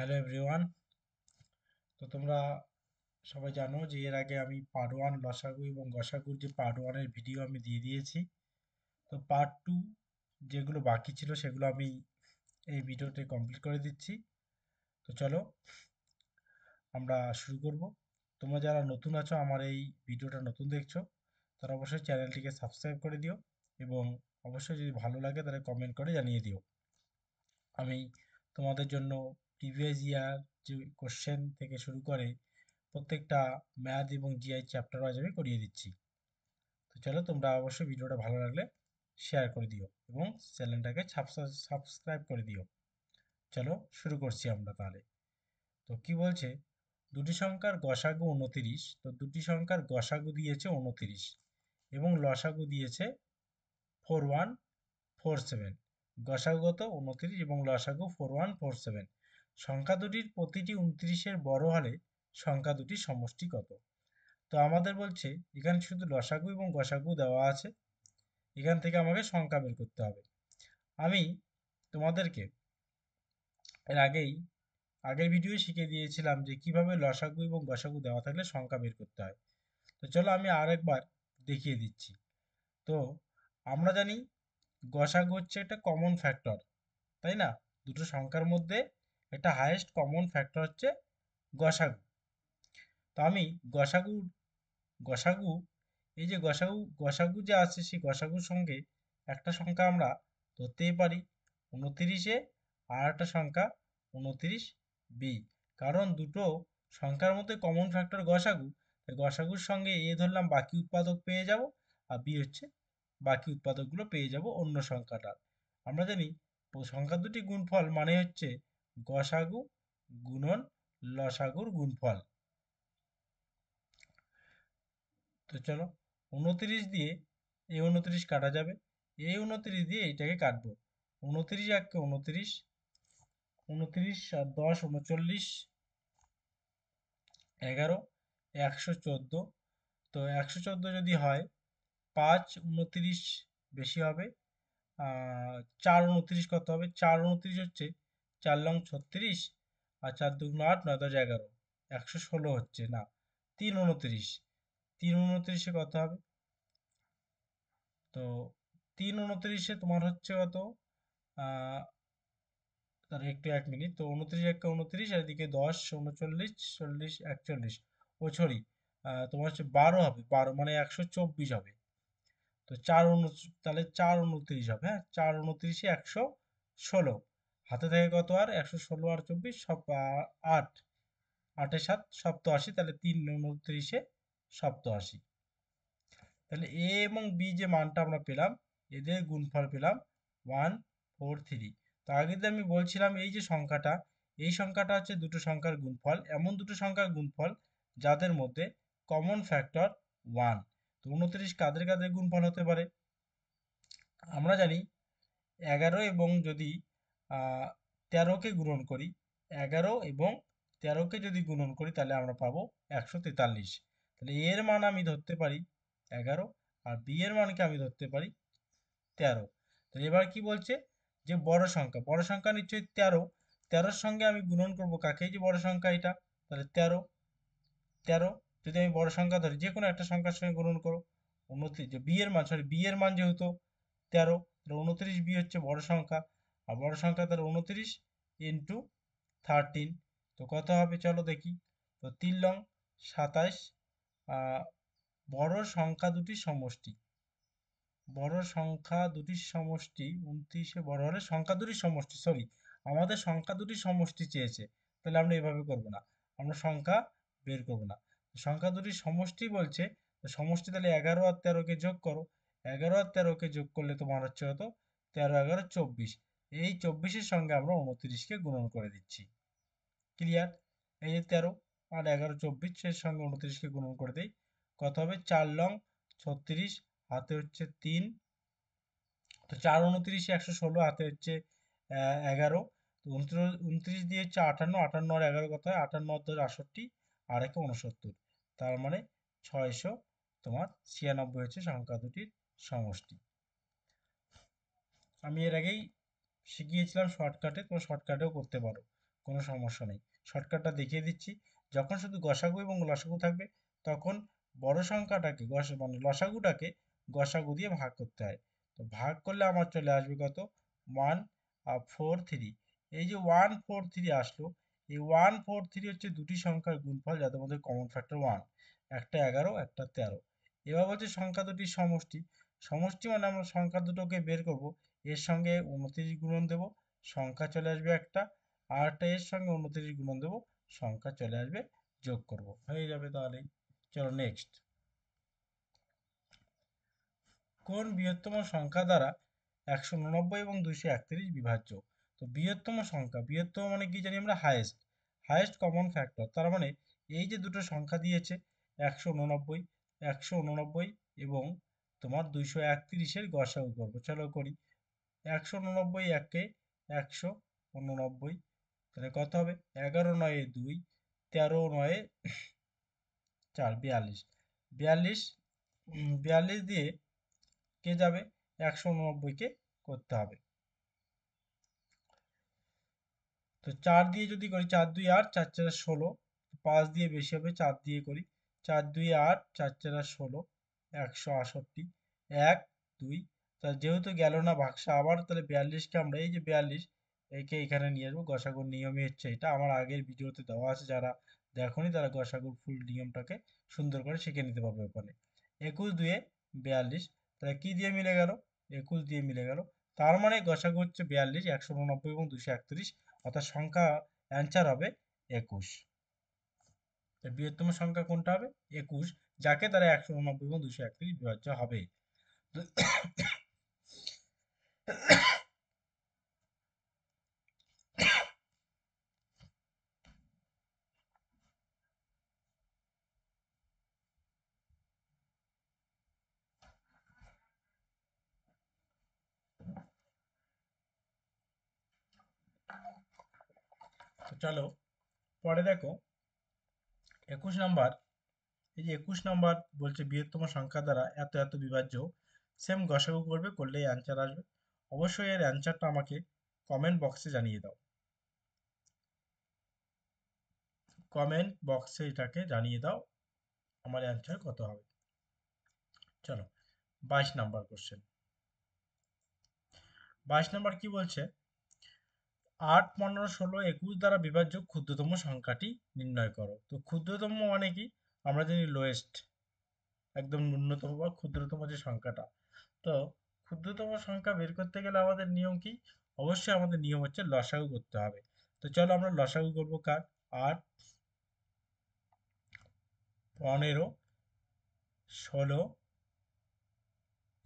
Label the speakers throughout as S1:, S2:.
S1: Hello everyone. তো তোমরা সবাই জানো যে এর আগে আমি পার্ট ওয়ান লসাগু এবং গসাগুর যে পার্ট ওয়ানের ভিডিও আমি দিয়ে দিয়েছি। তো পার্ট টু যেগুলো বাকি ছিল সেগুলো আমি এই ভিডিওতে কমপ্লিট করে দিচ্ছি। তো চলো আমরা শুরু করব। তোমরা যারা নতুন আছো, আমার এই ভিডিওটা নতুন দেখছো, তারা অবশ্যই চ্যানেলটিকে সাবস্ক্রাইব করে দিও এবং অবশ্যই যদি ভালো লাগে তাহলে কমেন্ট করে জানিয়ে দিও। আমি তোমাদের জন্য প্রিভিয়াস ইয়ার যে কোশ্চেন থেকে শুরু করে প্রত্যেকটা ম্যাথ এবং জিআই চ্যাপ্টার ওয়াইজ আমি করিয়ে দিচ্ছি। তো চলো তোমরা অবশ্যই ভিডিওটা ভালো লাগলে শেয়ার করে দিও এবং চ্যানেলটাকে সাবস্ক্রাইব করে দিও। চলো শুরু করছি আমরা তাহলে। তো কি বলছে, দুটি সংখ্যার গসাগু 29। তো দুটি সংখ্যার গসাগু দিয়েছে 29 এবং লসাগু দিয়েছে 4147। গসাগু কত? 29 এবং লসাগু 4147। সংখ্যা দুটির প্রতিটি 29-এর বড় হলে সংখ্যা দুটির সমষ্টি কত? তো আমাদের বলছে এখানে শুধু লসাগু এবং গসাগু দেওয়া আছে, এখান থেকে আমাকে সংখ্যা বের করতে হবে। আমি তোমাদেরকে এর আগের ভিডিও শিখিয়ে দিয়েছিলাম যে কিভাবে লসাগু এবং গসাগু দেওয়া থাকলে সংখ্যা বের করতে হয়। তো চলো আমি আরেকবার দেখিয়ে দিচ্ছি। তো আমরা জানি গসাগু হচ্ছে একটা কমন ফ্যাক্টর, তাই না? দুটো সংখ্যার মধ্যে একটা হাইয়েস্ট কমন ফ্যাক্টর হচ্ছে গসাগু। তো আমি গসাগুর গসাগু এই যে গসাগু যে আছে সেই গসাগুর সঙ্গে একটা সংখ্যা আমরা ধরতেই পারি 29-এ, আর একটা সংখ্যা 29 বি। কারণ দুটো সংখ্যার মধ্যে কমন ফ্যাক্টর গসাগু, তাই গসাগুর সঙ্গে এ ধরলাম, বাকি উৎপাদক পেয়ে যাব, আর বি হচ্ছে বাকি উৎপাদকগুলো পেয়ে যাব অন্য সংখ্যাটার। আমরা জানি সংখ্যা দুটি গুণফল মানে হচ্ছে গসাগু গুণন লসাগুর গুণফল। তো চলো 29 দিয়ে এই 29 কাটা যাবে, এই 29 দিয়ে এইটাকে কাটবো। 29 এককে 29, 29 আর 10 39, 11, 114। তো 114 যদি হয়, 5 29 বেশি হবে, 4 29 কত হবে? 4 29 হচ্ছে 4 লং 36, আর 4 দুগুণ 8, 9 10 11, 116 হচ্ছে না, 3 29। 3 29-এ কত হবে? তো 3 29-এ তোমার হচ্ছে কত? আহ তার একটু 1 মিনিট। তো 29 একে 29, আর এদিকে 10 39 40 41, ও সরি, তোমার হচ্ছে 12 হবে, 12 মানে 124 হবে। তো তাহলে 4 29 হবে, হ্যাঁ, 4 29-এ 116, হাতে থাকে কত? আর 116 আর 24 সব 8, 8 এর 7 87, তাহলে 3 29-এ 87। তাহলে এ এবং বি যে মানটা আমরা পেলাম, এদের গুণফল পেলাম 143। তো আগে যে আমি বলছিলাম এই যে সংখ্যাটা, এই সংখ্যাটা হচ্ছে দুটো সংখ্যার গুণফল, এমন দুটো সংখ্যার গুণফল যাদের মধ্যে কমন ফ্যাক্টর 1। তো 29 কাদের কাদের গুণফল হতে পারে? আমরা জানি 11 এবং যদি 13কে গুণন করি, 11 এবং 13কে যদি গুণন করি তাহলে আমরা পাবো 143। তাহলে এর মান আমি ধরতে পারি 11, আর বি এর মানকে আমি ধরতে পারি 13। তো এবার কি বলছে, যে বড় সংখ্যা নিশ্চয়ই 13, 13-র সঙ্গে আমি গুণন করব কাকে? এই যে বড় সংখ্যা এটা, তাহলে 13, 13 যদি আমি বড় সংখ্যা ধরি, যে কোনো একটা সংখ্যার সঙ্গে গুণন করো। 29 যে বি এর মান, সরি বি এর মান যেহেতু 13, তাহলে 29 বি হচ্ছে বড় সংখ্যা, আর বড় সংখ্যা তাহলে 29 ইন্টু 13। তো কত হবে চলো দেখি। তো 3 লং 27, বড় সংখ্যা দুটির সমষ্টি, বড় সংখ্যা দুটির সমষ্টি 29-এ বড় হলে সংখ্যা দুটির সমষ্টি, সরি, আমাদের সংখ্যা দুটির সমষ্টি চেয়েছে, তাহলে আমরা এভাবে করব না, আমরা সংখ্যা বের করব না, সংখ্যা দুটির সমষ্টি বলছে। তো সমষ্টি তাহলে 11 আর 13-কে যোগ করো, 11 আর 13-কে যোগ করলে তোমার হচ্ছে কত? 13 11 24, এই 24-এর সঙ্গে আমরা 29-কে গুণন করে দিচ্ছি। ক্লিয়ার? এই যে 13 আর 11 24, এর সঙ্গে 29-কে গুণন করে দেই, কত হবে? 4 লং 36, হাতে হচ্ছে 3, তো 4 29 116, হাতে হচ্ছে 11। তো 29 দিয়ে হচ্ছে 58, 58 আর 11 কত হয়? 58 আর 10 68, আর একে 69, তার মানে 696 হচ্ছে সংখ্যা দুটির সমষ্টি। আমি এর আগেই শিখিয়েছিলাম শর্টকাটে, তোমরা শর্টকাটেও করতে পারো। কোনো সমস্যা নেই। শর্টকাটটা দেখিয়ে দিচ্ছি। যখন শুধু গসাগু এবং লসাগু থাকবে তখন বড় সংখ্যাটাকে মানে লসাগুটাকে গসাগু দিয়ে ভাগ করতে হয়। তো ভাগ করলে আমার চলে আসবে কত, 143। এই যে 143 আসলো, এই 143 হচ্ছে দুটি সংখ্যার গুণফল যাদের মধ্যে কমন ফ্যাক্টর 1, একটা 11 একটা 13। এবার বলছে সংখ্যা দুটির সমষ্টি। সমষ্টি মানে আমরা সংখ্যা দুটোকে বের করব, এর সঙ্গে 29 গুণন দেব, সংখ্যা চলে আসবে একটা, আরটা এর সঙ্গে 29 গুণন দেব, সংখ্যা চলে আসবে, যোগ করব, হয়ে যাবে তাহলেই। চলো নেক্সট। কোন বৃহত্তম সংখ্যা দ্বারা 189 এবং 231 বিভাজ্য? তো বৃহত্তম সংখ্যা, বৃহত্তম মানে কি জানি আমরা, হাইয়েস্ট, হাইয়েস্ট কমন ফ্যাক্টর। তার মানে এই যে দুটো সংখ্যা দিয়েছে 189, 189 এবং তোমার 231-এর গসাগু করবো। চলো করি। 189 একে 189, তাহলে কত হবে, 11 9 2, 13 9 4, 42। 42, 42 দিয়ে কে যাবে, 189-কে করতে হবে। তো 4 দিয়ে যদি করি, 4 2 8, 4 4 16, 5 দিয়ে বেশি হবে, 4 দিয়ে করি, 4 2 8, 4 4 16, 168, 1 2। তাহলে যেহেতু গেল না ভাগসা, আবার তাহলে 42-কে আমরা, এই যে 42 একে এখানে নিয়ে আসবো। গসাগুর নিয়মই হচ্ছে এটা, আমার আগের ভিডিওতে দেওয়া আছে, যারা দেখোনি তারা গসাগুর ফুল নিয়মটাকে সুন্দর করে শিখে নিতে পারবে ওখানে। 21 2 42, তাহলে কি দিয়ে মিলে গেল, 21 দিয়ে মিলে গেল। তার মানে গসাগু হচ্ছে 42, 189 এবং 231, অর্থাৎ সংখ্যা অ্যান্সার হবে 21। বৃহত্তম সংখ্যা কোনটা হবে, 21, যাকে দ্বারা 189 এবং 231 বিভাজ্য হবে। তো চলো পরে দেখো 21 নাম্বার। এই যে 21 নাম্বার বলছে বৃহত্তম সংখ্যা দ্বারা এত এত বিভাজ্য, সেম গসাগু করবে, করলেই অ্যান্সার আসবে। অবশ্যই এর অ্যান্সারটা আমাকে কমেন্ট বক্সে জানিয়ে দাও, কমেন্ট বক্সে এটাকে জানিয়ে দাও আমার অ্যান্সার কত হবে। চলো 22 নাম্বার কোশ্চেন। 22 নাম্বার কি বলছে, 8 15 16 21 দ্বারা বিভাজ্য ক্ষুদ্রতম সংখ্যাটি নির্ণয় করো। তো ক্ষুদ্রতম মানে কি, আমরা জানি লোয়েস্ট, একদম ন্যূনতম বা ক্ষুদ্রতম যে সংখ্যাটা। তো ক্ষুদ্রতম সংখ্যা বের করতে গেলে আমাদের নিয়ম কি, অবশ্যই আমাদের নিয়ম হচ্ছে লসাগু করতে হবে। তো চলো আমরা লসাগু করবো কার, 8 15 16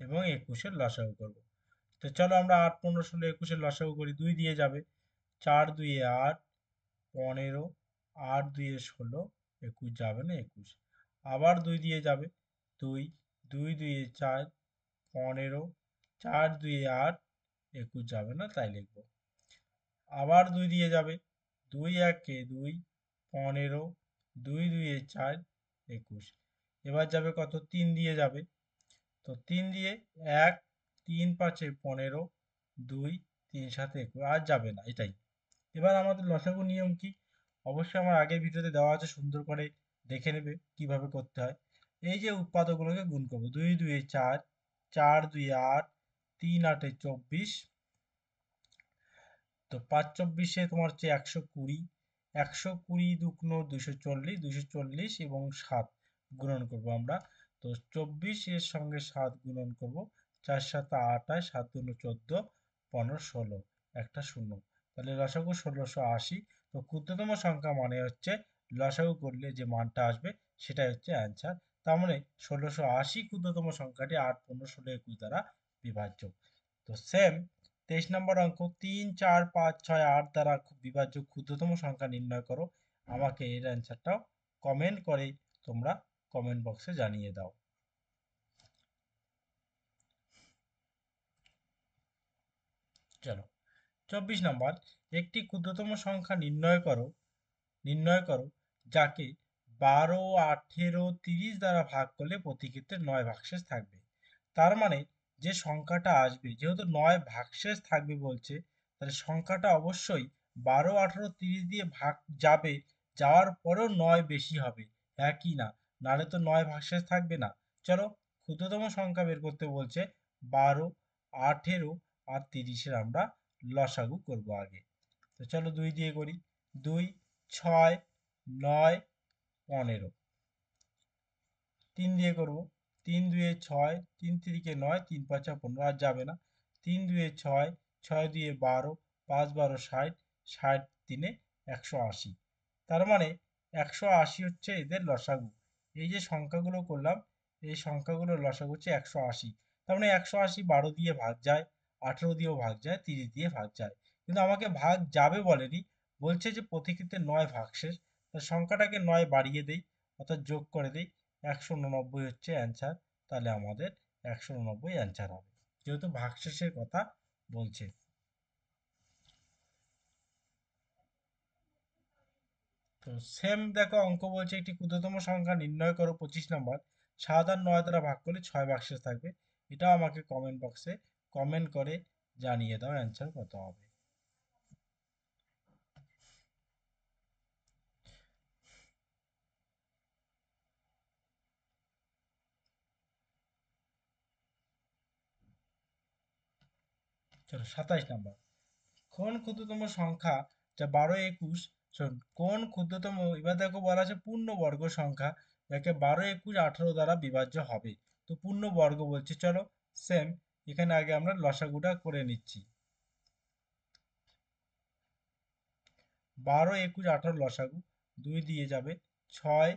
S1: এবং 21-এর লসাগু করব। তো চলো আমরা 8 15 16 21-এর লসাগু করি, 2 দিয়ে যাবে, 4 2 8 15, 8 2 16, 21 যাবে না, 21। আবার 2 দিয়ে যাবে, 2 2 2 4 15, 4 2 8, 21 যাবে না, তাই লিখবো। আবার 2 দিয়ে যাবে, 2 1 2, 15, 2 2 4, 21। এবার যাবে কত, 3 দিয়ে যাবে, তো 3 দিয়ে 1, 3 5 15, 2 3 7 21, আর যাবে না, এটাই। এবার আমাদের লসাগু নিয়ম কি, অবশ্যই আমার আগের ভিডিওতে দেওয়া আছে, সুন্দর করে দেখে নেবে কিভাবে করতে হয়। এই যে উৎপাদকগুলোকে গুণ করবো, 2 2 4, 4 2 8, 3 8 24, তো 5 24 তোমার হচ্ছে 120, 120 দুগুণ 240, 240 এবং 7 গুণন করব আমরা। তো 24 এর সঙ্গে 7 গুণন করব, 4 7 28, 7 দুগুণ 14, 15 16, একটা শূন্য, তাহলে লসাগু 1680। তো ক্ষুদ্রতম সংখ্যা মানে হচ্ছে লসাগু করলে যে মানটা আসবে সেটাই হচ্ছে অ্যান্সার। তার মানে 1680 ক্ষুদ্রতম সংখ্যাটি 8 15 16 21 দ্বারা বিভাজ্য। তো সেম 23 নম্বর অঙ্ক, 3 4 5 6 8 দ্বারা বিভাজ্য ক্ষুদ্রতম সংখ্যা নির্ণয় করো। আমাকে এর অ্যান্সারটাও কমেন্ট করে তোমরা কমেন্ট বক্সে জানিয়ে দাও। চলো 24 নম্বর, একটি ক্ষুদ্রতম সংখ্যা নির্ণয় করো যাকে 12 18 30 দ্বারা ভাগ করলে প্রতি ক্ষেত্রে 9 ভাগশেষ থাকবে। তার মানে যে সংখ্যাটা আসবে, যেহেতু 9 ভাগশেষ থাকবে বলছে, তাহলে সংখ্যাটা অবশ্যই 12, 18, 30 দিয়ে ভাগ যাবে, যাওয়ার পরেও 9 বেশি হবে, হ্যাঁ কি না? নাহলে তো 9 ভাগশেষ থাকবে না। চলো ক্ষুদ্রতম সংখ্যা বের করতে বলছে। 12, 18 আর 30-এর আমরা লসাগু করব আগে। তো চলো 2 দিয়ে করি। 2, 6, 9, 15। 3 দিয়ে করব। 3 দুয়ে 6, 3 তিরিকে 9, 3 পাঁচা 15, আর যাবে না। 3 দুয়ে 6, 6 দিয়ে 12, 5 12 60, 60 তিনে 180। তার মানে 180 হচ্ছে এদের লসাগু। এই যে সংখ্যাগুলো করলাম, এই সংখ্যাগুলোর লসাগু হচ্ছে 180। তার মানে 180 12 দিয়ে ভাগ যায়, 18 দিয়েও ভাগ যায়, 30 দিয়ে ভাগ যায়। কিন্তু আমাকে ভাগ যাবে বলেনি, বলছে যে প্রতি ক্ষেত্রে 9 ভাগশেষ। তার সংখ্যাটাকে 9 বাড়িয়ে দেই, অর্থাৎ যোগ করে দেই। 189 হচ্ছে অ্যান্সার। তাহলে আমাদের 189 অ্যান্সার হবে, যেহেতু ভাগশেষের কথা বলছে। তো সেম দেখো অঙ্ক বলছে একটি ক্ষুদ্রতম সংখ্যা নির্ণয় করো, 25 নম্বর। 7 আর 9 দ্বারা ভাগ করলে 6 ভাগশেষ থাকবে। এটাও আমাকে কমেন্ট বক্সে কমেন্ট করে জানিয়ে দাও অ্যান্সার কত হবে। চলো 27 নম্বর। কোন ক্ষুদ্রতম সংখ্যা যা 12, 21, শোন, কোন ক্ষুদ্রতম, এবার দেখো বলা আছে পূর্ণবর্গ সংখ্যা যাকে 12, 21, 18 দ্বারা বিভাজ্য হবে। তো পূর্ণবর্গ বলছে, চলো সেম এখানে আগে আমরা লসাগুটা করে নিচ্ছি। 12, 21, 18 লসাগু 2 দিয়ে যাবে, 6,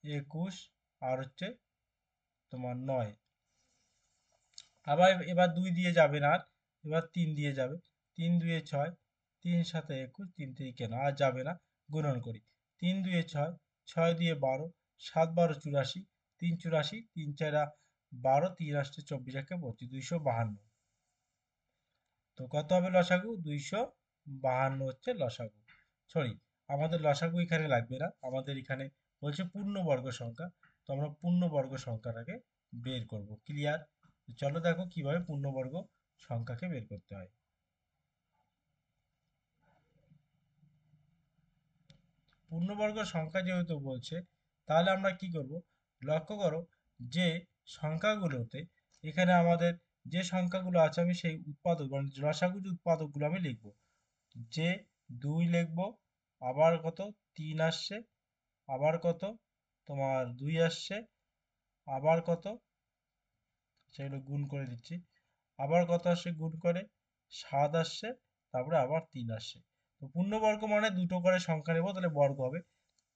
S1: 21 আর হচ্ছে তোমার 9। আবার এবার 2 দিয়ে যাবে না, আর এবার 3 দিয়ে যাবে। 3 দুয়ে 6, 3 7 21, 3 3 কেন আর যাবে না, গুণন করি। 3 দুয়ে 6, 6 দিয়ে 12, 7 12 84, 3 84, 3 4 12, 3 8 24, একে 25, 252। তো কত হবে লসাগু? 252 হচ্ছে লসাগু। সরি, আমাদের লসাগু এখানে লাগবে না, আমাদের এখানে বলছে পূর্ণবর্গ সংখ্যা। তো আমরা পূর্ণবর্গ সংখ্যাটাকে বের করব। ক্লিয়ার? চলো দেখো কিভাবে পূর্ণবর্গ সংখ্যাকে বের করতে হয়। পূর্ণবর্গ সংখ্যা যেহেতু বলছে, তাহলে আমরা কি করব? লক্ষ্য করো যে সংখ্যাগুলোতে, এখানে আমাদের যে সংখ্যাগুলো আছে আমি সেই উৎপাদক মানে লসাগু যে উৎপাদকগুলো আমি লিখব। যে 2 লিখব, আবার কত 3 আসছে, আবার কত তোমার 2 আসছে, আবার কত, সেগুলো গুণ করে দিচ্ছি, আবার কত আসছে গুণ করে 7 আসছে, তারপরে আবার 3 আসছে। তো পূর্ণবর্গ মানে দুটো করে সংখ্যা নেব, তাহলে বর্গ হবে।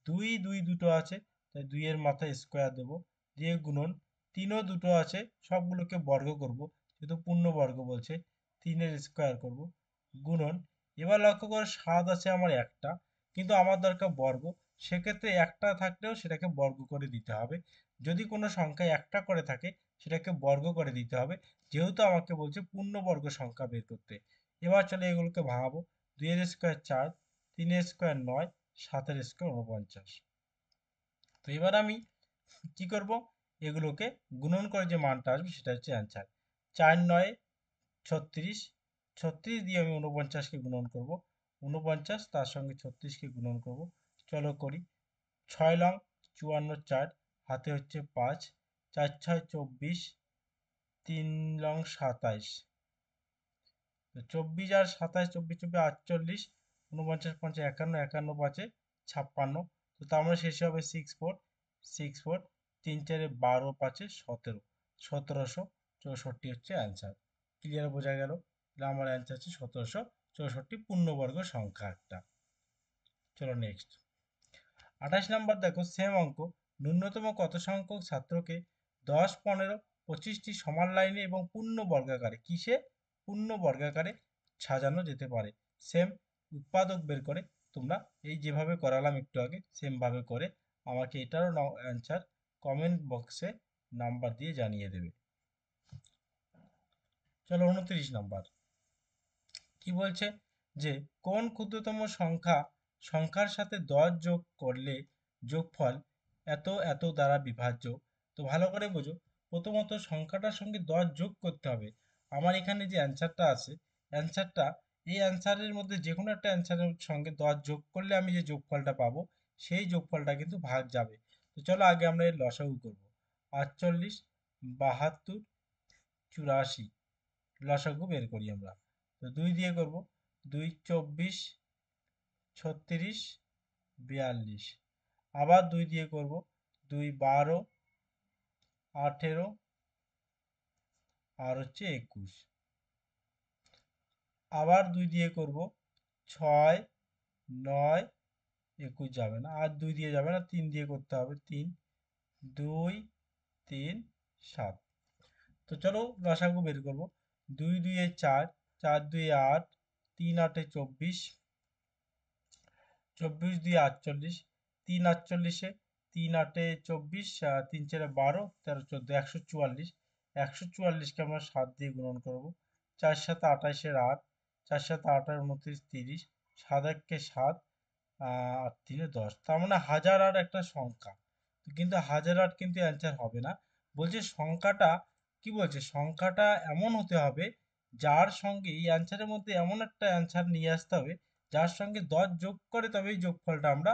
S1: 2 2 দুটো আছে, তাই 2 এর মাথায় স্কোয়ার দেবো, দিয়ে গুণন। 3ও দুটো আছে, সবগুলোকে বর্গ করব, যেহেতু পূর্ণবর্গ বলছে 3-এর স্কোয়ার করব, গুণন। এবার লক্ষ্য করো 7 আছে আমার একটা, কিন্তু আমার দরকার বর্গ, সেক্ষেত্রে একটা থাকলেও সেটাকে বর্গ করে দিতে হবে। যদি কোনো সংখ্যায় একটা করে থাকে সেটাকে বর্গ করে দিতে হবে, যেহেতু আমাকে বলছে পূর্ণবর্গ সংখ্যা বের করতে। এবার চলে এগুলোকে ভাঙাবো। 2-এর স্কোয়ার 4, 3-এর স্কোয়ার 9, 7-এর স্কোয়ার 49। তো এবার আমি কি করব? এগুলোকে গুণন করে যে মানটা আসবে সেটা হচ্ছে অ্যান্সার। 4 9 36, 36 দিয়ে আমি 49-কে গুণন করব, 49 তার সঙ্গে 36-কে গুণন করব। চলো করি। 6 লং 54, 4 হাতে হচ্ছে 5, 4 6 24, 3 লং 27। তো 24 আর 27, 24 24 48, 49 5 51, 51 5 56। তো তার মানে শেষে হবে 64, 64, 3 4 12 5 17, 1764 হচ্ছে অ্যান্সার। ক্লিয়ার? বোঝা গেল? তাহলে আমার অ্যান্সার হচ্ছে 1764 পূর্ণবর্গ সংখ্যা একটা। চলো নেক্সট। 28 নম্বর দেখো সেম অঙ্ক। ন্যূনতম কত সংখ্যক ছাত্রকে 10 15 25টি সমান লাইনে এবং পূর্ণ বর্গাকারে, কিসে? পূর্ণ বর্গাকারে সাজানো যেতে পারে। সেম উৎপাদক বের করে তোমরা এই যেভাবে করালাম একটু আগে সেম ভাবে করে আমাকে এটারও অ্যান্সার কমেন্ট বক্সে নাম্বার দিয়ে জানিয়ে দেবে। চলো 29 নম্বর। কি বলছে? যে কোন ক্ষুদ্রতম সংখ্যার সাথে 10 যোগ করলে যোগফল এত এত দ্বারা বিভাজ্য। তো ভালো করে বোঝো, প্রথমত সংখ্যাটার সঙ্গে 10 যোগ করতে হবে। আমার এখানে যে অ্যান্সারটা আছে, অ্যান্সারটা এই অ্যান্সারের মধ্যে যে কোনো একটা অ্যান্সারের সঙ্গে 10 যোগ করলে আমি যে যোগফলটা পাবো সেই যোগফলটা কিন্তু ভাগ যাবে। তো চলো আগে আমরা এর লসাগু করব। 48, 72, 84 লসাগু বের করি আমরা। তো 2 দিয়ে করব। 2 24, 36, 42 আবার 2 দিয়ে করব। 2 12, 18 আর হচ্ছে 21 আবার 2 দিয়ে করব। 6, 9, 21 যাবে না, আর 2 দিয়ে যাবে না, 3 দিয়ে করতে হবে। 3, 2, 3, 7। তো চলো লসাগু বের করব। 2 2 4, 4 2 8, 3 8 24, 24 2 48, 3 48, 3 8 24, 3 4 12, 13 14, 144। 144 কে আমরা 7 দিয়ে গুণন করব। 4 7 28 এর 8, 4 7 8 29 30, 7 1 কে 7, 8 3 10। তার মানে 1008 একটা সংখ্যা। কিন্তু 1008 কিন্তু অ্যান্সার হবে না। বলছে সংখ্যাটা, কি বলছে, সংখ্যাটা এমন হতে হবে যার সঙ্গে এই অ্যান্সারের মধ্যে এমন একটা অ্যান্সার নিয়ে আসতে হবে যার সঙ্গে 10 যোগ করে তবেই যোগফলটা আমরা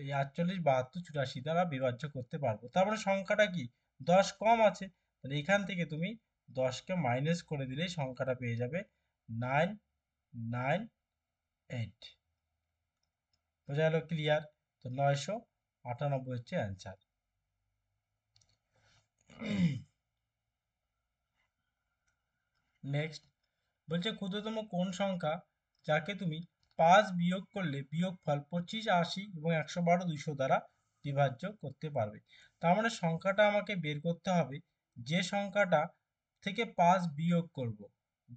S1: এই 48 72 84 দ্বারা বিভাজ্য করতে পারবো। তার মানে সংখ্যাটা কি, 10 কম আছে। তাহলে এখান থেকে তুমি 10 কে মাইনাস করে দিলেই সংখ্যাটা পেয়ে যাবে 998। বোঝা গেল? ক্লিয়ার? তো 998 হচ্ছে অ্যান্সার। নেক্সট বলছে ক্ষুদ্রতম কোন সংখ্যা যাকে তুমি 5 বিয়োগ করলে বিয়োগফল 25, 80 এবং 112, 200 দ্বারা বিভাজ্য করতে পারবে। তার মানে সংখ্যাটা আমাকে বের করতে হবে যে সংখ্যাটা থেকে 5 বিয়োগ করব।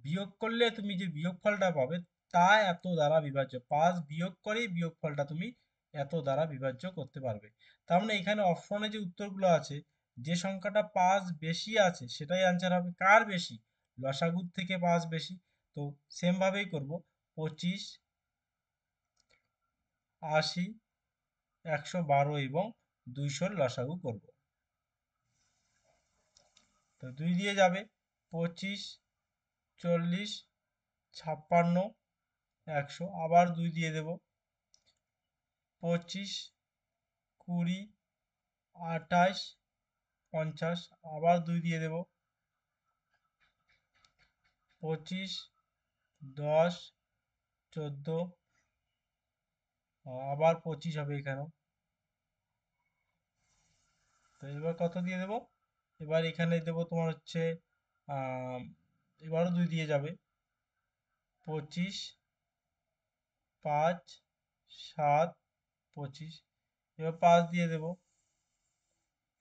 S1: বিয়োগ করলে তুমি যে বিয়োগফলটা পাবে তা এত দ্বারা বিভাজ্য। 5 বিয়োগ করেই বিয়োগফলটা তুমি এত দ্বারা বিভাজ্য করতে পারবে। তার মানে এখানে অপশনে যে উত্তরগুলো আছে, যে সংখ্যাটা 5 বেশি আছে সেটাই অ্যান্সার হবে। কার বেশি? লসাগুর থেকে 5 বেশি। তো সেম ভাবেই করব। 25, 80, 112 এবং 200 লসাগু করব। তো 2 দিয়ে যাবে। 25, 40, 56, 100 আবার 2 দিয়ে দেব। 25, 20, 28, 50 আবার 2 দিয়ে দেব। 25, 10, 14 আবার 25 হবে এখানেও। তো এবার কত দিয়ে দেব? এবার এখানে দেব তোমার হচ্ছে এবারও 2 দিয়ে যাবে। 25, 5, 7, 25 এবার 5 দিয়ে দেব।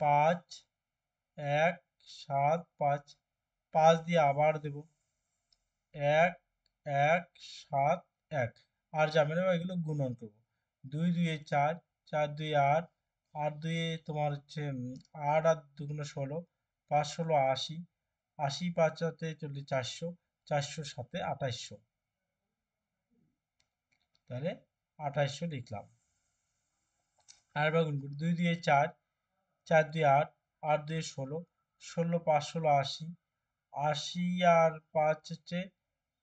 S1: 5, 1, 7, 5 5 দিয়ে আবার দেব। 1, 1, 7, 1 আর যাবে না, এগুলো গুণন করব। 2 2 4, 4 2 8, 8 2 তোমার হচ্ছে 8 আর 2 16, 5 16 80, 80 5 সাথে 40, 400, 400 সাথে 2800। তাহলে 2800 লিখলাম। আরেকবার গুণ করি। 2 2 4, 4 2 8, 8 2 16, 16 5 16 80, 80 আর 5 হচ্ছে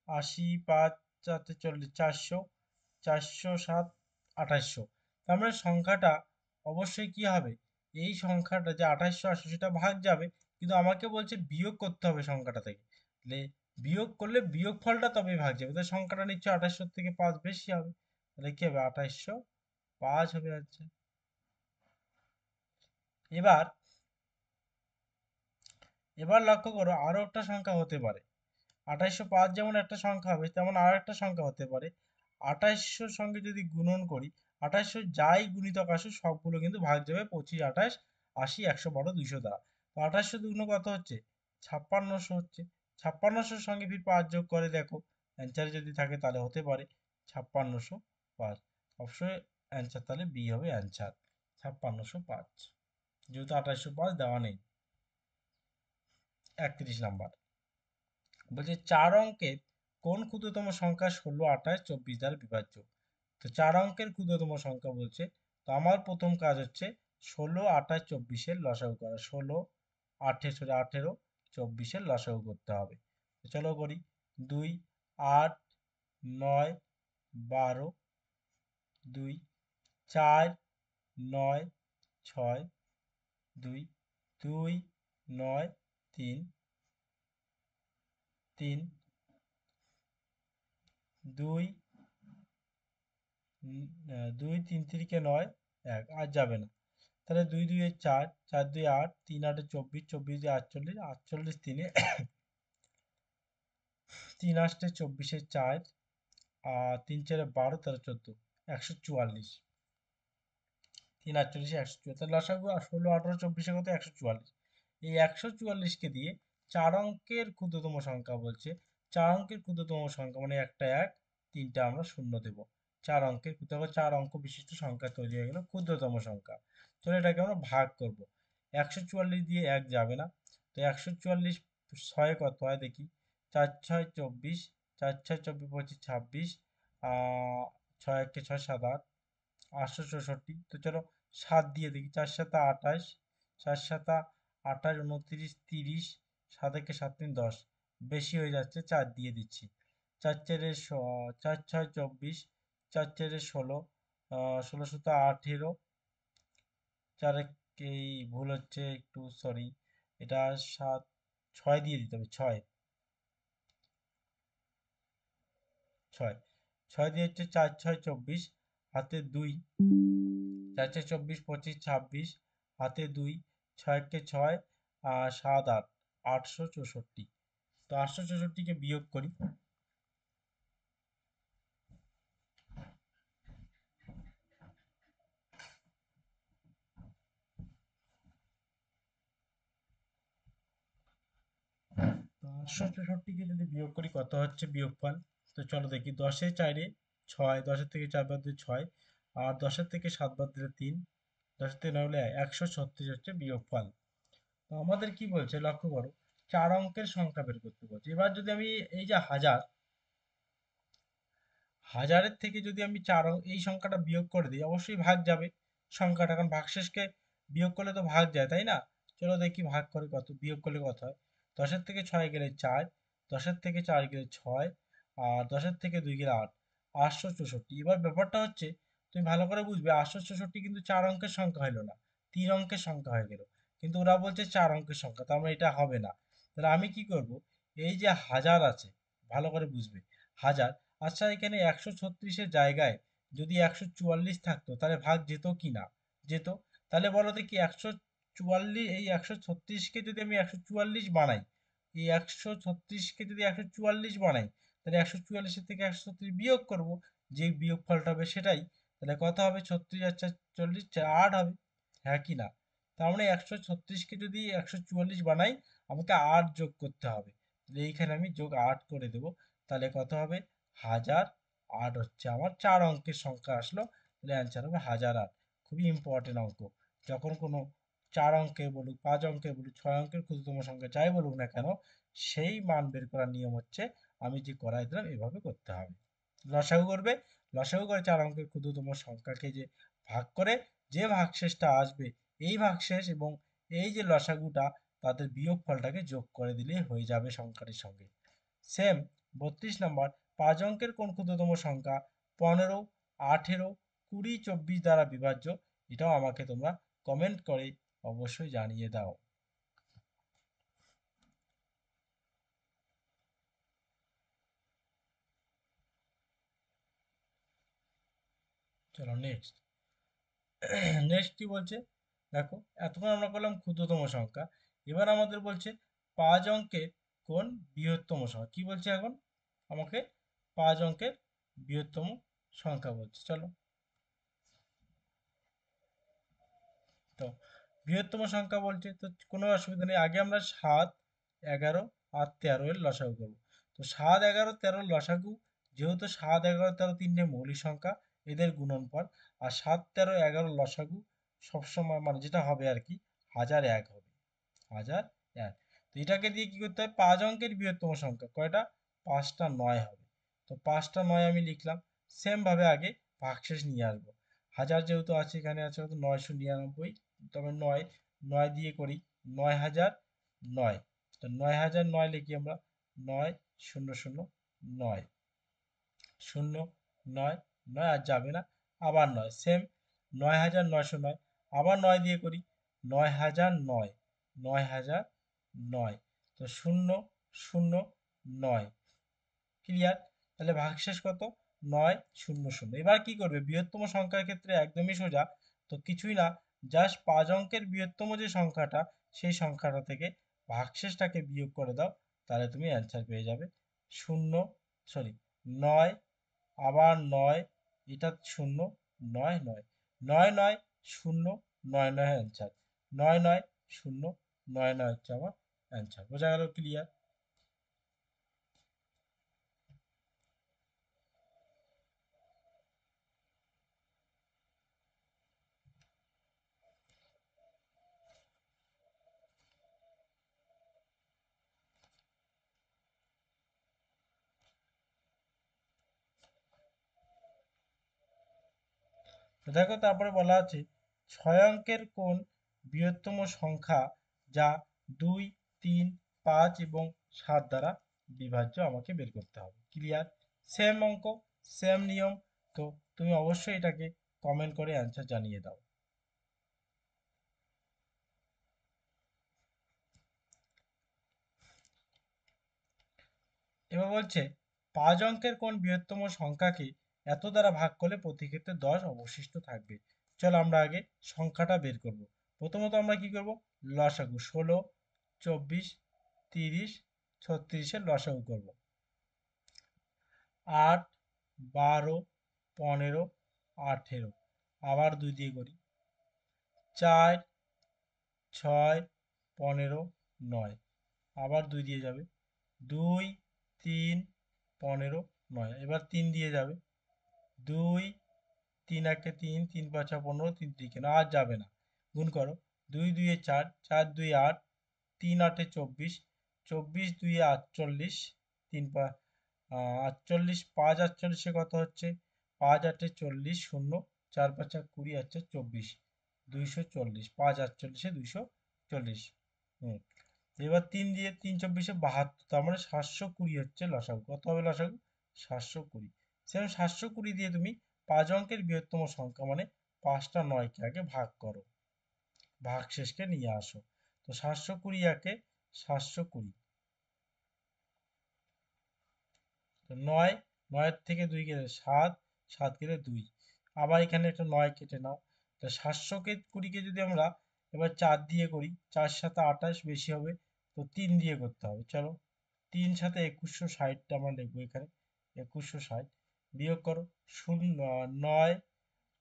S1: 80 5 4 40, 400, 400 7 2800। তার মানে সংখ্যাটা অবশ্যই কি হবে, এই সংখ্যাটা যে 2800 আসে সেটা ভাগ যাবে, কিন্তু আমাকে বলছে বিয়োগ করতে হবে সংখ্যাটা থেকে। তাহলে বিয়োগ করলে বিয়োগফলটা তবে ভাগ যাবে। তাহলে সংখ্যাটা নিশ্চয়ই 2800 থেকে 5 বেশি হবে। তাহলে কি হবে, 2805 হবে। আচ্ছা, এবার এবার লক্ষ্য করো আরো একটা সংখ্যা হতে পারে। 2805 যেমন একটা সংখ্যা হবে তেমন আরো একটা সংখ্যা হতে পারে। 2800 সঙ্গে যদি গুণন করি, 2800 যাই গুণিতক আসুক সবগুলো কিন্তু ভাগ যাবে 25, 28, 80, 112, 200 দ্বারা। তো 2800 দুগুণ কত হচ্ছে? 5600 হচ্ছে। 5600 সঙ্গে ফির 5 যোগ করে দেখো, অ্যান্সার যদি থাকে তাহলে হতে পারে 5605। অবশ্যই অ্যান্সার তাহলে বি হবে অ্যান্সার, 5605, যেহেতু 2805 দেওয়া নেই। 31 নাম্বার বলছে 4 অঙ্কের কোন ক্ষুদ্রতম সংখ্যা 16, 28, 24 দ্বারা বিভাজ্য? তো 4 অঙ্কের ক্ষুদ্রতম সংখ্যা বলছে। তো আমার প্রথম কাজ হচ্ছে 16, 28, 24 লসাগু করা। 16, 18, 24 লসাগু করতে হবে। তো চলো করি। 2, 8, 9 12 2 4 9 6 2 2 9 3 3 2 2 3 3 9 1 আর যাবে না। তাহলে 2 2 এ 4 4 2 8 3 8 24 24 দিয়ে 48 48 3 3 8 24 4 আর 3 4 12 13 14 144 3 48 144 তাহলে লসাগু 16 18 24 কত 144। এই 144কে দিয়ে 4 অঙ্কের ক্ষুদ্রতম সংখ্যা বলছে। 4 অঙ্কের ক্ষুদ্রতম সংখ্যা মানে একটা 1 তিনটা আমরা শূন্য দেব। 4 অঙ্কের দেখো 4 অঙ্ক বিশিষ্ট সংখ্যা তৈরি হয়ে গেল ক্ষুদ্রতম সংখ্যা। চলো এটাকে আমরা ভাগ করব। 144 দিয়ে 1 যাবে না, তো 144 6 কত হয় দেখি। 4 6 24, 4 6 24 25 26, 6 1 6 7 8, 864। তো চলো 7 দিয়ে দেখি। 4 7 28, 4 7 28 29 30, 7 1 7 3 10। বেশি হয়ে যাচ্ছে, 4 দিয়ে দিচ্ছি। 4 4 4 6 24, 4 4 16, 16 7 18, 4 এই ভুল হচ্ছে একটু, সরি। এটা 7 6 দিয়ে দিতে হবে। 6 6 6 দিয়ে হচ্ছে 4 6 24, হাতে 2, 4 4 24 25 26, হাতে 2, 6 1 6, আর 7 8 864। তো 864কে বিয়োগ করি। তো 864কে যদি বিয়োগ করি কত হচ্ছে বিয়োগফল। তো চলো দেখি। 10 এ 4 এ 6, 10 থেকে 4 বাদ দিলে 6, আর 10 থেকে 7 বাদ দিলে 3, 10 থেকে 9 হলে 136 হচ্ছে বিয়োগফল। তো আমাদের কি বলছে লক্ষ্য করো, 4 অঙ্কের সংখ্যা বের করতে বলছে। এবার যদি আমি এই যে হাজার, হাজারের থেকে যদি আমি এই সংখ্যাটা বিয়োগ করে দিই, অবশ্যই ভাগ যাবে সংখ্যাটা, কারণ ভাগশেষকে বিয়োগ করলে তো ভাগ যায়, তাই না? চলো দেখি ভাগ করে কত, বিয়োগ করলে কত হয়। 10-এর থেকে 6 গেলে 4, 10-এর থেকে 4 গেলে 6, আর 10-এর থেকে 2 গেলে 8, 864। এবার ব্যাপারটা হচ্ছে, তুমি ভালো করে বুঝবে, 864 কিন্তু 4 অঙ্কের সংখ্যা হলো না, 3 অঙ্কের সংখ্যা হয়ে গেল। কিন্তু ওরা বলছে 4 অঙ্কের সংখ্যা, তার মানে এটা হবে না। তাহলে আমি কি করব, এই যে হাজার আছে, ভালো করে বুঝবে, হাজার। আচ্ছা, এখানে 136-এর জায়গায় যদি 144 থাকতো তাহলে ভাগ যেত কি না? যেত। তাহলে বলো দেখি, 144, এই 136কে যদি আমি 144 বানাই, এই 136কে যদি 144 বানাই, তাহলে 144-এর থেকে 136 বিয়োগ করব, যে বিয়োগ ফলটা হবে সেটাই। তাহলে কত হবে? 36 আর 40, 8 হবে। হ্যাঁ কি না? তার মানে 136কে যদি 144 বানাই, আমাকে 8 যোগ করতে হবে। তাহলে এইখানে আমি যোগ 8 করে দেব। তাহলে কত হবে? 1008 হচ্ছে আমার 4 অঙ্কের সংখ্যা আসলো। তাহলে অ্যান্সার হবে 1008। খুবই ইম্পর্টেন্ট অঙ্ক। যখন কোনো 4 অঙ্কের বলুক, 5 অঙ্কের বলুক, 6 অঙ্কের ক্ষুদ্রতম সংখ্যা যাই বলুক না কেন, সেই মান বের করার নিয়ম হচ্ছে আমি যে করাই দিলাম এভাবে করতে হবে। লসাগু করবে, লসাগু করে 4 অঙ্কের ক্ষুদ্রতম সংখ্যাকে যে ভাগ করে যে ভাগশেষটা আসবে, এই ভাগশেষ এবং এই যে লসাগুটা, তাদের বিয়োগফলটাকে যোগ করে দিলেই হয়ে যাবে সংখ্যাটির সঙ্গে। সেম 32 নম্বর, 5 অঙ্কের কোন ক্ষুদ্রতম সংখ্যা 15, 18, 20, 24 দ্বারা বিভাজ্য? এটাও আমাকে তোমরা কমেন্ট করে অবশ্যই জানিয়ে দাও। চলো নেক্সট। নেক্সট কি বলছে দেখো, এতক্ষণ আমরা করলাম ক্ষুদ্রতম সংখ্যা। এবার আমাদের বলছে 5 অঙ্কের কোন বৃহত্তম সংখ্যা। কি বলছে এখন আমাকে? 5 অঙ্কের বৃহত্তম সংখ্যা বলছে। চলো, তো বৃহত্তম সংখ্যা বলছে, তো কোনো অসুবিধা নেই। আগে আমরা 7, 11 আর 13 এর লসাগু করবো। তো 7, 11, 13 লসাগু, যেহেতু 7, 11, 13 তিনটে মৌলিক সংখ্যা, এদের গুণনফল। আর 7, 13, 11 লসাগু সবসময় মানে যেটা হবে আর কি, 1001 হবে। 1001। তো এটাকে দিয়ে কি করতে হয়? 5 অঙ্কের বৃহত্তম সংখ্যা কয়টা? 5টা 9 হবে। তো 5টা 9 আমি লিখলাম। সেম ভাবে আগে ভাগশেষ নিয়ে আসবো। হাজার যেহেতু আছে, এখানে আছে কত? 999। তবে 9, 9 দিয়ে করি। 9009। তো 9009 লিখি আমরা। 9 0 0 9। শূন্য, নয়, নয় আর যাবে না, আবার নয়, সেম ৯,৯০৯, আবার ৯ দিয়ে করি, ৯,০০৯, ৯,০০৯, তো শূন্য, শূন্য, 9, ক্লিয়ার? তাহলে ভাগশেষ কত? ৯,০০। এবার কি করবে? বৃহত্তম সংখ্যার ক্ষেত্রে একদমই সোজা, তো কিছুই না, জাস্ট ৫ অঙ্কের বৃহত্তম যে সংখ্যাটা, সেই সংখ্যাটা থেকে ভাগশেষটাকে বিয়োগ করে দাও, তাহলে তুমি অ্যান্সার পেয়ে যাবে। শূন্য, সরি, ৯, আবার ৯, এটা শূন্য, ৯, ৯, ৯, ৯, শূন্য, ৯, ৯ অ্যান্সার, ৯, ৯, শূন্য, ৯, ৯ হচ্ছে আমার অ্যান্সার। বোঝা গেল? ক্লিয়ার? তো দেখো, তারপরে বলা আছে ৬ অঙ্কের কোন বৃহত্তম সংখ্যা যা ২, ৩, ৫ এবং ৭ দ্বারা বিভাজ্য, আমাকে বের করতে হবে। ক্লিয়ার? সেম অঙ্ক, সেম নিয়ম, তো তুমি অবশ্যই এটাকে কমেন্ট করে অ্যান্সার জানিয়ে দাও। এবার বলছে ৫ অঙ্কের কোন বৃহত্তম সংখ্যাকে এত দ্বারা ভাগ করলে প্রতি ক্ষেত্রে ১০ অবশিষ্ট থাকবে। চলো আমরা আগে সংখ্যাটা বের করব। প্রথমত আমরা কি করব? লসাগু ১৬, ২৪, ৩০, ৩৬-এর লসাগু করব। ৮, ১২, ১৫, ১৮, আবার ২ দিয়ে করি। ৪, ৬, ১৫, ৯, আবার ২ দিয়ে যাবে। ২, ৩, ১৫, ৯, এবার ৩ দিয়ে যাবে। ২, ৩ একে ৩, ৩ পাঁচা ১৫, ৩ তিরিকে ৯, আর যাবে না। গুণ করো। ২ দুইয়ে ৪, ৪ দুইয়ে ৮, ৩ আটে ২৪, ২৪ দুইয়ে ৪৮, ৩ ৪৮, ৫ ৪৮-এ কত হচ্ছে? ৫ আটে ৪০, শূন্য, ৪ পাঁচা ২০, আচ্ছা ২৪, ২৪০, ৫ ৪৮-এ ২৪০। হুম, এবার ৩ দিয়ে ৩ ২৪-এ ৭২, তার মানে ৭২০ হচ্ছে লসাগু। কত হবে লসাগু? ৭২০। সেম ৭২০ দিয়ে তুমি ৫ অঙ্কের বৃহত্তম সংখ্যা মানে ৫টা ৯-কে আগে ভাগ করো, ভাগশেষকে নিয়ে আসো। তো ৭২০ একে ৭২০, তো ৯, ৯-এর থেকে ২ গেলে ৭, ৭ গেলে ২, আবার এখানে একটা ৯ কেটে নাও। তো ৭২০-কে যদি আমরা এবার ৪ দিয়ে করি, ৪ সাথে ২৮, বেশি হবে, তো ৩ দিয়ে করতে হবে। চলো, ৩ সাথে ২১৬০টা আমরা লিখবো এখানে, ২১৬০, বিয়োগ করো। শূন্য, ৯,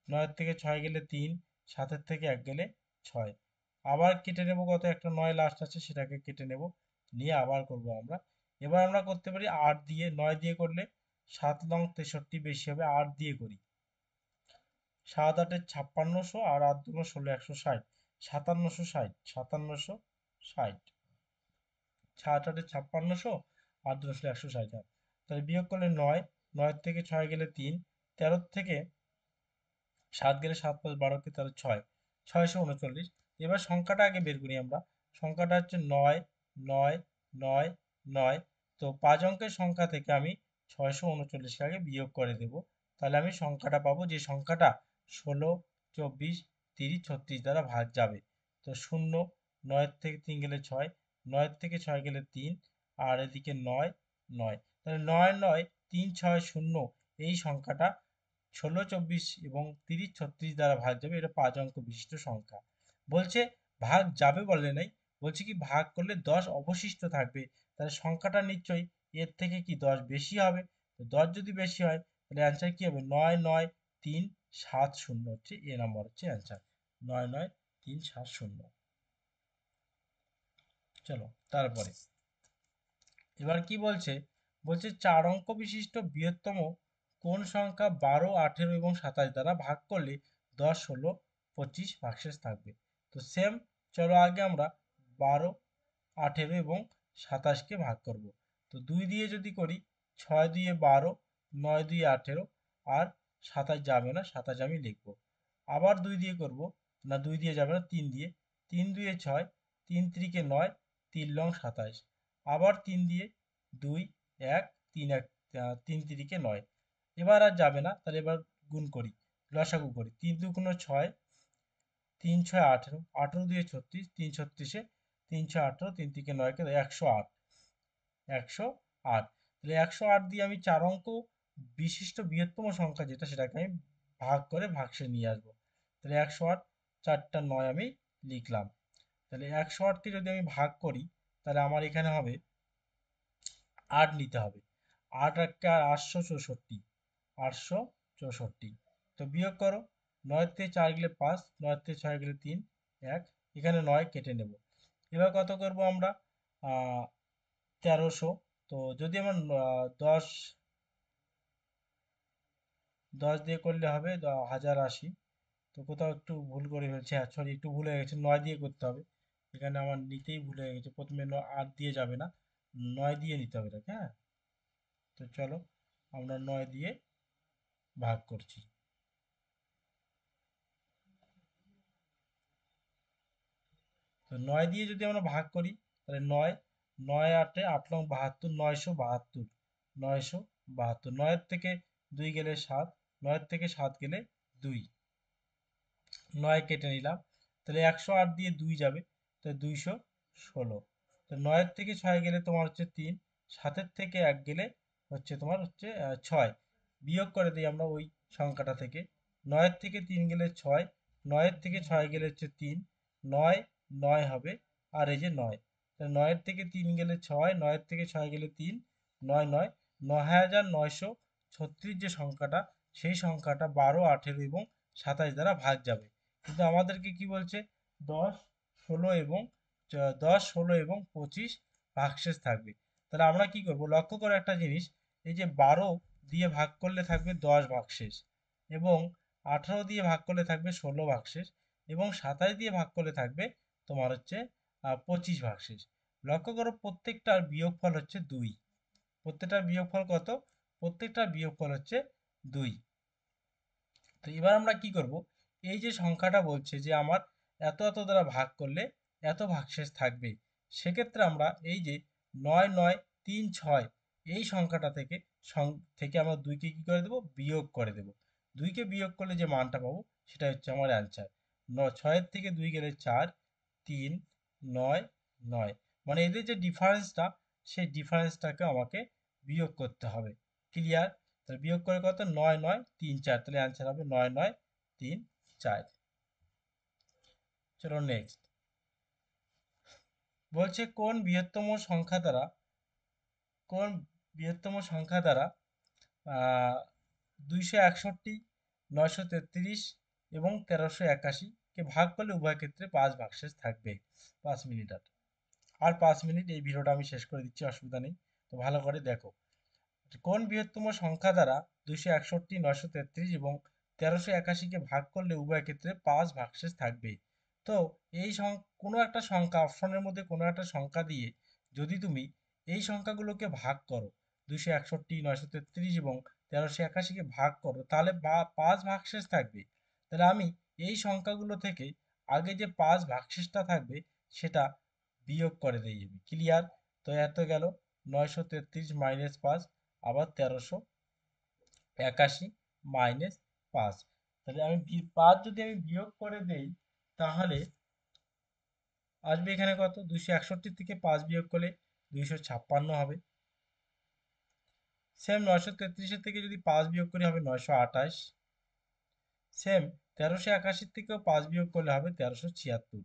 S1: ৯-এর থেকে ৬ গেলে ৩, ৭-এর থেকে ১ গেলে ৬, আবার কেটে নেব, কত একটা ৯ লাস্ট আছে, সেটাকে কেটে নেব, নিয়ে আবার করব আমরা। এবার আমরা করতে পারি ৮ দিয়ে, ৯ দিয়ে করলে ৭ নং ৬৩, বেশি হবে, ৮ দিয়ে করি। ৭ ৮-এ ৫৬০০, আর ৮ দুগুণ ১৬, ১৬০, ৫৭৬০, ৫৭৬০, ৭ ৮-এ ৫৬০০, ৮ দুগুণ ১৬, ১৬০, তাহলে বিয়োগ করলে ৯, ৯ থেকে ৬ গেলে ৩, ১৩ থেকে ৭ গেলে ৭ + ১২ কে, তাহলে ৬, ৬৩৯। এবার সংখ্যাটা আগে বের করি আমরা। সংখ্যাটা হচ্ছে ৯, ৯, ৯, ৯, তো ৫ অঙ্কের সংখ্যা থেকে আমি ৬৩৯-কে আগে বিয়োগ করে দেব, তাহলে আমি সংখ্যাটা পাবো, যে সংখ্যাটা ১৬, ২৪, ৩০, ৩৬ দ্বারা ভাগ যাবে। তো শূন্য, ৯ থেকে ৩ গেলে ৬, ৯ থেকে ৬ গেলে ৩, আর এদিকে ৯, ৯, তাহলে ৯, ৯, ৩, ৬, ০, এই সংখ্যাটা ১৬, ২৪ এবং ৩০, ৩৬ দ্বারা ভাগ যাবে। এটা ৫ অঙ্ক বিশিষ্ট সংখ্যা। বলছে ভাগ যাবে বলে নাই, বলছে কি ভাগ করলে ১০ অবশিষ্ট থাকবে, তাহলে সংখ্যাটা নিশ্চয়ই এর থেকে কি ১০ বেশি হবে। তো ১০ যদি বেশি হয়, তাহলে অ্যান্সার কি হবে? ৯, ৯, ৩, ৭, ০ হচ্ছে এ নাম্বার, হচ্ছে অ্যান্সার। ৯, ৯, ৩, ৭, ০। চলো তারপরে এবার কি বলছে? বলছে ৪ অঙ্ক বিশিষ্ট বৃহত্তম কোন সংখ্যা ১২, ১৮ এবং ২৭ দ্বারা ভাগ করলে ১০, ১৬, ২৫ ভাগশেষ থাকবে। তো সেম, চলো আগে আমরা ১২, ১৮ এবং ২৭-কে ভাগ করব। তো ২ দিয়ে যদি করি, ৬ দুইয়ে ১২, ৯ দুইয়ে ১৮, আর ২৭ যাবে না, ২৭ আমি লিখব। আবার ২ দিয়ে করব, না ২ দিয়ে যাবে না, ৩ দিয়ে, ৩ দুইয়ে ৬, ৩ তিরিকে ৯, ৩ লং ২৭, আবার ৩ দিয়ে, ২, ১, ৩ ১, ৩ তিরিকে ৯, এবার আর যাবে না, তাহলে এবার গুণ করি, লসাগু করি। 3 দুগুণ 6, 3 6 18, 18 দিয়ে 36, 3 36-এ 3 6 18, 3 থেকে 9 কে 108, 108। তাহলে 108 দিয়ে আমি 4 অঙ্ক বিশিষ্ট বৃহত্তম সংখ্যা যেটা, সেটাকে আমি ভাগ করে ভাগশেষ নিয়ে আসবো। তাহলে 108, 4টা 9 আমি লিখলাম। তাহলে 108কে যদি আমি ভাগ করি, তাহলে আমার এখানে হবে 8 নিতে হবে। 8 একটা 864, 864। তো বিয়োগ করো, 9 থেকে 4 গেলে 5, 9 থেকে 6 গেলে 3, 1, এখানে 9 কেটে নেব। এবার কত করব আমরা? 1300। তো যদি আমার 10 10 দিয়ে করলে হবে 1080। তো কোথাও একটু ভুল করে ফেলছি, হ্যাঁ সরি, একটু ভুল হয়ে গেছে, 9 দিয়ে করতে হবে। এখানে আমার নিতেই ভুল হয়ে গেছে, প্রথমে 8 দিয়ে যাবে না, 9 দিয়ে নিতে হবে এটাকে, হ্যাঁ। তো চলো আমরা 9 দিয়ে ভাগ করছি। তো 9 দিয়ে যদি আমরা ভাগ করি, তাহলে 9, 9 8 8 লং 72, 972, 972। 9 থেকে 2 গেলে 7, 9 থেকে 7 গেলে 2, 9 কেটে নিলাম। তাহলে 108 দিয়ে 2 যাবে, তাহলে 216। তো 9 থেকে 6 গেলে তোমার হচ্ছে 3, 7 থেকে 1 গেলে হচ্ছে তোমার হচ্ছে 6। বিয়োগ করে দিই আমরা ওই সংখ্যাটা থেকে। 9 থেকে 3 গেলে 6, 9 থেকে 6 গেলে হচ্ছে 3, 9 9 হবে, আর এই যে 9। তাহলে 9 থেকে 3 গেলে 6, 9 থেকে 6 গেলে 3, 9 9, 9936 যে সংখ্যাটা, সেই সংখ্যাটা 12, 18 এবং 27 দ্বারা ভাগ যাবে। কিন্তু আমাদেরকে কি বলছে? 10 16 এবং 10 16 এবং 25 ভাগশেষ থাকবে। তাহলে আমরা কি করব? লক্ষ্য করে একটা জিনিস, এই যে 12 দিয়ে ভাগ করলে থাকবে 10 ভাগশেষ, এবং 18 দিয়ে ভাগ করলে থাকবে 16 ভাগশেষ, এবং 27 দিয়ে ভাগ করলে থাকবে তোমার হচ্ছে 25 ভাগশেষ। লক্ষ্য করো প্রত্যেকটার বিয়োগফল হচ্ছে 2। প্রত্যেকটার বিয়োগফল কত? প্রত্যেকটার বিয়োগফল হচ্ছে 2। তো এবার আমরা কি করব? এই যে সংখ্যাটা বলছে যে আমার এত এত দ্বারা ভাগ করলে এত ভাগশেষ থাকবে, সেক্ষেত্রে আমরা এই যে 9 9 3 6 এই সংখ্যাটা থেকে থেকে আমরা 2কে কি করে দেব? বিয়োগ করে দেব। 2কে বিয়োগ করলে যে মানটা পাবো, সেটা হচ্ছে আমার অ্যান্সার। 6 থেকে 2 গেলে 4, 3 9 9। মানে এদের যে ডিফারেন্সটা, সেই ডিফারেন্সটাকে আমাকে বিয়োগ করতে হবে। ক্লিয়ার? তাহলে বিয়োগ করে কত? 9 9 3 4। তাহলে অ্যান্সার হবে 9 9 3 4। চলো নেক্সট। বলছে কোন বৃহত্তম সংখ্যা দ্বারা 261, 933 এবং 1381 কে ভাগ করলে উভয় ক্ষেত্রে 5 ভাগশেষ থাকবে। 5 মিনিট আর 5 মিনিট, এই ভিডিওটা আমি শেষ করে দিচ্ছি, অসুবিধা নেই। তো ভালো করে দেখো, কোন বৃহত্তম সংখ্যা দ্বারা 261, 933 এবং 1381-কে ভাগ করলে উভয় ক্ষেত্রে 5 ভাগশেষ থাকবে। তো এই কোনো একটা সংখ্যা, অপশনের মধ্যে কোনো একটা সংখ্যা দিয়ে যদি তুমি এই সংখ্যাগুলোকে ভাগ করো, 261, 933 এবং 1381-কে ভাগ করো, তাহলে 5 ভাগশেষ থাকবে। তাহলে আমি এই সংখ্যাগুলো থেকে আগে যে 5 ভাগশেষটা থাকবে, সেটা বিয়োগ করে দিই আমি। ক্লিয়ার? তো এত গেল 933 মাইনাস 5, আবার 1381 মাইনাস 5। তাহলে আমি 5 যদি আমি বিয়োগ করে দেই, তাহলে আসবে এখানে কত? 261 থেকে 5 বিয়োগ করলে 256 হবে। সেম 933-এর থেকে যদি 5 বিয়োগ করি হবে 928। সেম 1381 থেকেও 5 বিয়োগ করলে হবে 1376।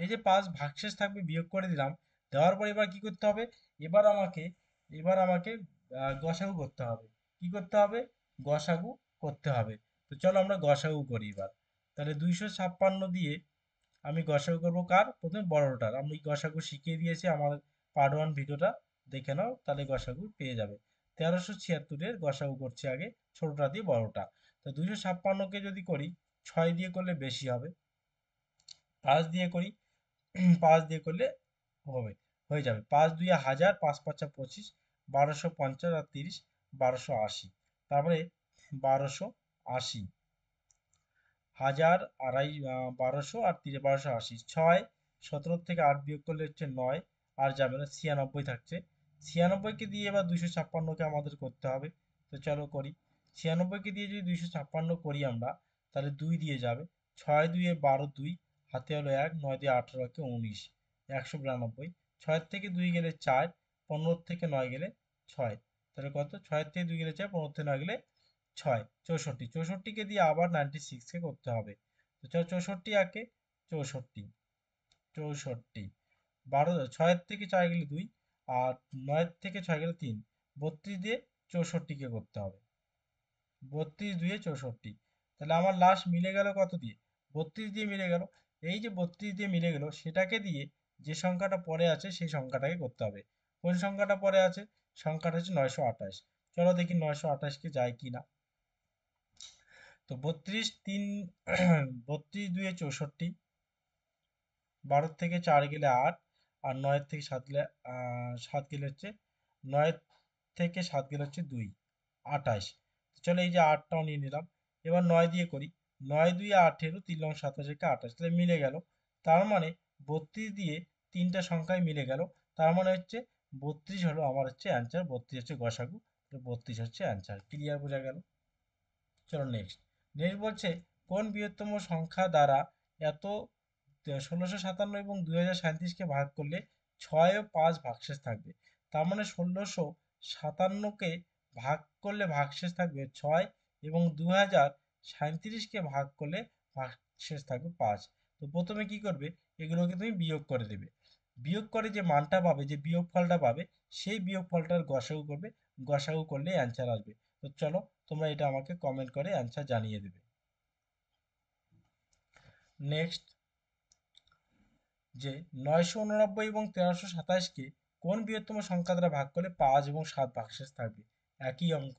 S1: এই যে 5 ভাগশেষ থাকবে, বিয়োগ করে দিলাম। দেওয়ার পর এবার কি করতে হবে? এবার আমাকে এবার আমাকে গসাগু করতে হবে। কি করতে হবে? গসাগু করতে হবে। তো চলো আমরা গসাগু করি এবার। তাহলে 256 দিয়ে আমি গসাগু করবো কার? প্রথমে বড়টার। আমি গসাগু শিখিয়ে দিয়েছি আমার পার্ট 1 ভিডিওটা, দেখে নাও, তাহলে গসাগু পেয়ে যাবে। 1376-এর গসাগু করছি আগে, ছোটটা দিয়ে বড়টা। তো 256-কে যদি করি, 6 দিয়ে করলে বেশি হবে, 5 দিয়ে করি, 5 দিয়ে করলে হবে, হয়ে যাবে। 5 2 1000, 5 5 25, 1250 আর 30, 1280। তারপরে 1280, 1000 আড়াই 1200 আর 30, 1280। 6 17 থেকে 8 বিয়োগ করলে হচ্ছে 9, আর যাবে না, 96 থাকছে। 96কে দিয়ে এবার 256-কে আমাদের করতে হবে। তো চলো করি। 96কে দিয়ে যদি 256 করি আমরা, তাহলে 2 দিয়ে যাবে, 6 2 এ 12, 2 হাতে হলো 1, 9 দিয়ে 18 একে 19, 192। 6 থেকে 2 গেলে 4, 15 থেকে 9 গেলে 6, তাহলে কত? 6 থেকে 2 গেলে 4, 15 থেকে 9 গেলে 6, 64। 64কে দিয়ে আবার 96কে করতে হবে। তো চলো 64 আঁকে, 64, 64, 12, 6 থেকে 4 গেলে 2, আর 9 থেকে 6 গেলে 3, 32 দিয়ে 64কে করতে হবে। 32 2 64, তাহলে আমার লাস্ট মিলে গেল কত দিয়ে? 32 দিয়ে মিলে গেল। এই যে 32 দিয়ে মিলে গেল, সেটাকে দিয়ে যে সংখ্যাটা পরে আছে সেই সংখ্যাটাকে করতে হবে। কোন সংখ্যাটা পরে আছে? সংখ্যাটা হচ্ছে 928। চলো দেখি 928কে যায় কি না। তো 32 3 32 2 64, 12 থেকে 4 গেলে 8, আর 9 থেকে 7 গেলে 7 গেলে হচ্ছে 9 থেকে 7 গেলে হচ্ছে 2, 28। চলো এই যে 8টাও নিয়ে নিলাম। এবার 9 দিয়ে করি। 9 2 18, 3 লং 27 একে 28, তাহলে মিলে গেল। তার মানে 32 দিয়ে তিনটা সংখ্যায় মিলে গেল। তার মানে হচ্ছে 32 হলো আমার হচ্ছে অ্যান্সার, 32 হচ্ছে গসাগু, 32 হচ্ছে অ্যান্সার। ক্লিয়ার, বোঝা গেল? চলো নেক্সট। নেক্সট বলছে কোন বৃহত্তম সংখ্যা দ্বারা এত 1657 এবং 2037কে ভাগ করলে 6 ও 5 ভাগশেষ থাকবে। তার মানে 1657কে ভাগ করলে ভাগশেষ থাকবে 6, এবং 2037কে ভাগ করলে ভাগশেষ থাকবে 5। তো প্রথমে কি করবে? এগুলোকে তুমি বিয়োগ করে দেবে। বিয়োগ করে যে মানটা পাবে, যে বিয়োগ ফলটা পাবে, সেই বিয়োগ ফলটার গসাগু করবে। গসাগু করলে অ্যান্সার আসবে। তো চলো তোমরা এটা আমাকে কমেন্ট করে অ্যান্সার জানিয়ে দেবে। নেক্সট, যে 989 এবং 1327কে কোন বৃহত্তম সংখ্যা দ্বারা ভাগ করলে 5 এবং 7 ভাগশেষ থাকবে? একই অঙ্ক।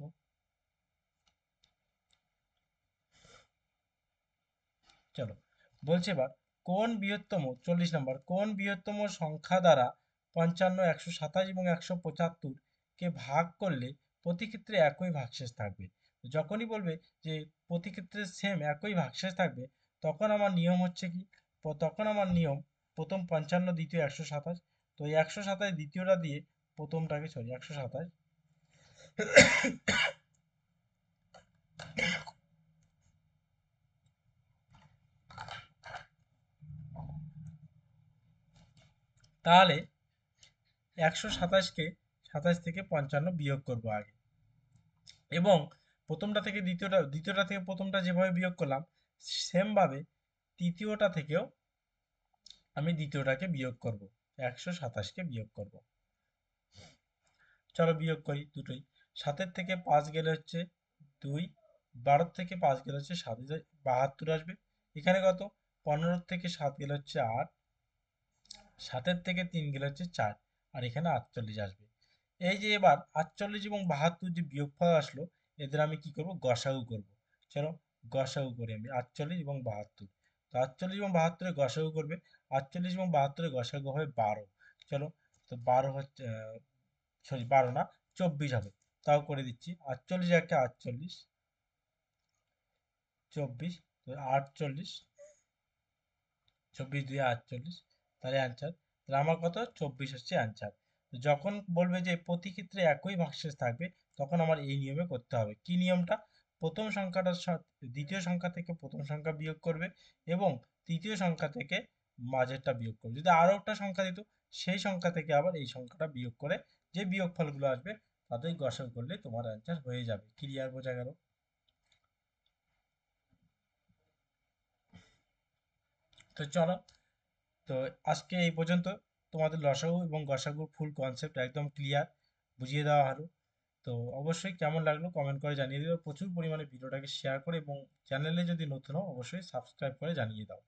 S1: চলো, বলছে এবার কোন বৃহত্তম, 40 নম্বর, কোন বৃহত্তম সংখ্যা দ্বারা 55, 127 এবং 175 কে ভাগ করলে প্রতি ক্ষেত্রে একই ভাগশেষ থাকবে? যখনই বলবে যে প্রতি ক্ষেত্রে সেম একই ভাগশেষ থাকবে, তখন আমার নিয়ম হচ্ছে কি? তখন আমার নিয়ম, প্রথম 55, দ্বিতীয় 127, তো এই 127 দ্বিতীয়টা দিয়ে প্রথমটাকে, সরি 127, তাহলে 127কে 27 থেকে 55 বিয়োগ করব আগে, এবং প্রথমটা থেকে দ্বিতীয়টা, দ্বিতীয়টা থেকে প্রথমটা যেভাবে বিয়োগ করলাম, সেমভাবে তৃতীয়টা থেকেও আমি দ্বিতীয়টাকে বিয়োগ করব, 127কে বিয়োগ করব। চলো বিয়োগ করি দুটোই। 7 থেকে 5 গেলে হচ্ছে 2, 12 থেকে 5 গেলে হচ্ছে 7, 72 আসবে। এখানে কত? 15 থেকে 7 গেলে হচ্ছে 8, 7 থেকে 3 গেলে হচ্ছে 4, আর এখানে 48 আসবে। এই যে এবার 48 এবং 72 যে বিয়োগফল আসলো, এদের আমি কি করব? গসাগু করব। চলো গসাগু করি আমি 48 এবং 72। তো 48 এবং 72 এর গসাগু করবে, 48 এবং 72 এর গসাগু হবে 12। চলো, তো 12 হচ্ছে, সরি 12 না, 24 হবে। তাও করে দিচ্ছি, 48 একটা 48, 24, তো 48, 24 2 48, তাহলে অ্যান্সার। তাহলে আমার কত? 24 হচ্ছে অ্যান্সার। তো যখন বলবে যে প্রতি ক্ষেত্রে একই ভাগশেষ থাকবে, তখন আমার এই নিয়মে করতে হবে। কি নিয়মটা? প্রথম সংখ্যাটার সাথে দ্বিতীয় সংখ্যা থেকে প্রথম সংখ্যা বিয়োগ করবে, এবং তৃতীয় সংখ্যা থেকে মাঝেরটা বিয়োগ করবে। যদি আরও একটা সংখ্যা দিত, সেই সংখ্যা থেকে আবার এই সংখ্যাটা বিয়োগ করে যে বিয়োগফলগুলো আসবে তাদের গসাগু করলে তোমার অ্যান্সার হয়ে যাবে। ক্লিয়ার, বোঝা গেল? তো চলো, তো আজকে এই পর্যন্ত। তোমাদের লসাগু এবং গসাগুর ফুল কনসেপ্ট একদম ক্লিয়ার বুঝিয়ে দেওয়া হলো। তো অবশ্যই কেমন লাগলো কমেন্ট করে জানিয়ে দিও। প্রচুর পরিমাণে ভিডিওটাকে শেয়ার করে, এবং চ্যানেলে যদি নতুন হও অবশ্যই সাবস্ক্রাইব করে জানিয়ে দাও।